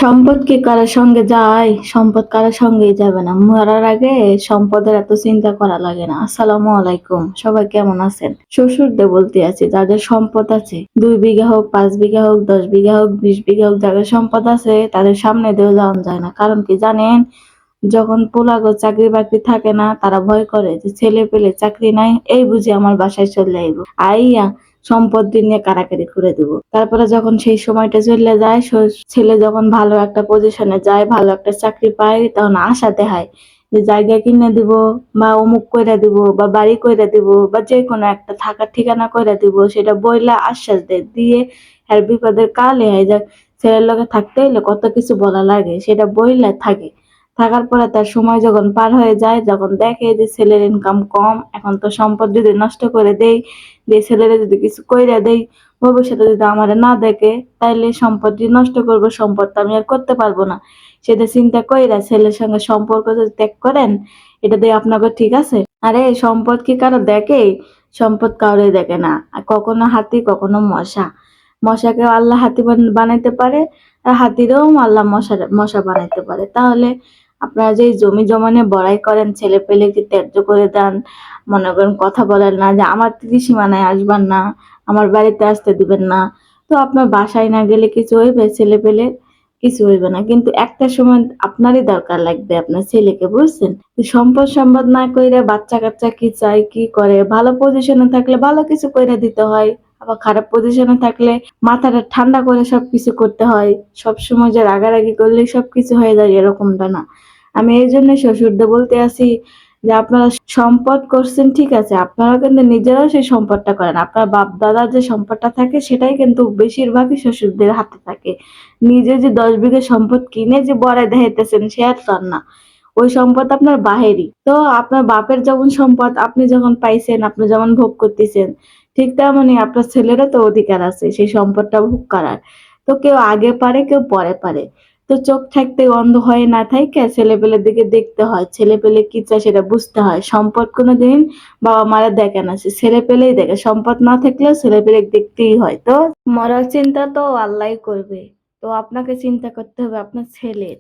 সম্পদ কি কারোর সঙ্গে যায়? সম্পদ কারোর সঙ্গেই যাবে না। মরার আগে সম্পদের এত চিন্তা করা লাগে না। আসসালামু আলাইকুম। সবাই কেমন আছেন? শ্বশুরদের বলতে আছি, যাদের সম্পদ আছে ২ বিঘা হোক, ৫ বিঘা হোক, ১০ বিঘা হোক, ২০ বিঘা হোক, যাদের সম্পদ আছে তাদের সামনে দিয়েও যাওয়া যায় না। কারণ কি জানেন? যখন পোলাগো চাকরি বাকরি থাকে না, তারা ভয় করে যে ছেলে পেলে চাকরি নাই, এই বুঝি আমার বাসায় চলে আইবো। আইয়া সম্পত্তি নিয়ে কাড়াকাড়ি করে দিব। তারপরে যখন সেই সময়টা চলে যায়, ছেলে যখন ভালো একটা পজিশনে যায়, ভালো একটা চাকরি পায়, তখন আশা দেখায় যে জায়গা কিনে দিব, বা অমুক কইরা দিব, বা বাড়ি কইরা দিব, বা যে কোনো একটা থাকার ঠিকানা কইরা দিব, সেটা বইলা আশ্বাস দেয়। দিয়ে আর বিপদের কালে হয় যে ছেলের লগে থাকতে হইলে কত কিছু বলা লাগে, সেটা বইলা থাকে। থাকার পরে তার সময় যখন পার হয়ে যায়, যখন দেখে যে ছেলের ইনকাম কম, এখন তো সম্পদ যদি নষ্ট করে দেই, দিয়ে ছেলেরে যদি কিছু কইরা দেই, ভবিষ্যতে যদি আমারে না দেখে, তাইলে সম্পদ যে নষ্ট করবো, সম্পদ তো আমি আর করতে পারবো না। সেটা চিন্তা কইরা ছেলের সঙ্গে সম্পর্ক যদি ত্যাগ করেন, এটা দিয়ে আপনাকে ঠিক আছে? আরে সম্পদ কি কারো দেখে? সম্পদ কাউরে দেখে না। আর কখনো হাতি, কখনো মশা। মশাকেও আল্লাহ হাতি বানাইতে পারে, আর হাতিরেও আল্লাহ মশা বানাইতে পারে। তাহলে আপনারা যে জমি জমা নিয়ে বড়াই করেন, ছেলে পেলেকে ত্যায্য করে দেন, মনে করেন কথা বলেন না যে আমার ত্রিসীমানায় আসবেন না, আমার বাড়িতে আসতে দিবেন না, তো আপনার বাসায় না গেলে কিছু হইবে? ছেলে পেলে কিছু হইবে না, কিন্তু একটা সময় আপনারই দরকার লাগবে আপনার ছেলেকে, বুঝছেন? তো সম্পদ সম্পদ না কইরা বাচ্চা কাচ্চা কি চাই কি করে, ভালো পজিশনে থাকলে ভালো কিছু কইরা দিতে হয়, আবার খারাপ পজিশনে থাকলে মাথাটা ঠান্ডা করে সবকিছু করতে হয়। সবসময় যে রাগারাগি করলেই সবকিছু হয়ে যায় এরকমটা না। আমি এই জন্য শ্বশুরদের বলতে আসি যে আপনারা সম্পদ করছেন ঠিক আছে, আপনারা কিন্তু নিজেরাও সেই সম্পদটা করেন। আপনার বাপ দাদার যে সম্পদটা থাকে সেটাই কিন্তু বেশিরভাগই শ্বশুরদের হাতে থাকে। নিজে যে ১০ বিঘা সম্পদ কিনে যে বড়াই দেখাইতেছেন সে আর তো আর না। ওই সম্পদ আপনার বাহেরই। তো আপনার বাপের যেমন সম্পদ আপনি যখন পাইছেন, আপনি যেমন ভোগ করতেছেন, ঠিক তেমনই আপনার ছেলেরও তো অধিকার আছে সেই সম্পদটা ভোগ করার। তো কেউ আগে পারে, কেউ পরে পারে। তো চোখ থাকতে অন্ধ হয়ে না থাইকা ছেলেপেলের দিকে দেখতে হয়। ছেলেপেলে কি চায় সেটা বুঝতে হয়। সম্পদ কোনোদিন বাবা মারা দেখে না, সে ছেলেপেলেই দেখে। সম্পদ না থাকলেও ছেলেপেলে দেখতেই হয়। তো মরার চিন্তা তো আল্লাহই করবে। তো আপনাকে চিন্তা করতে হবে আপনার ছেলের।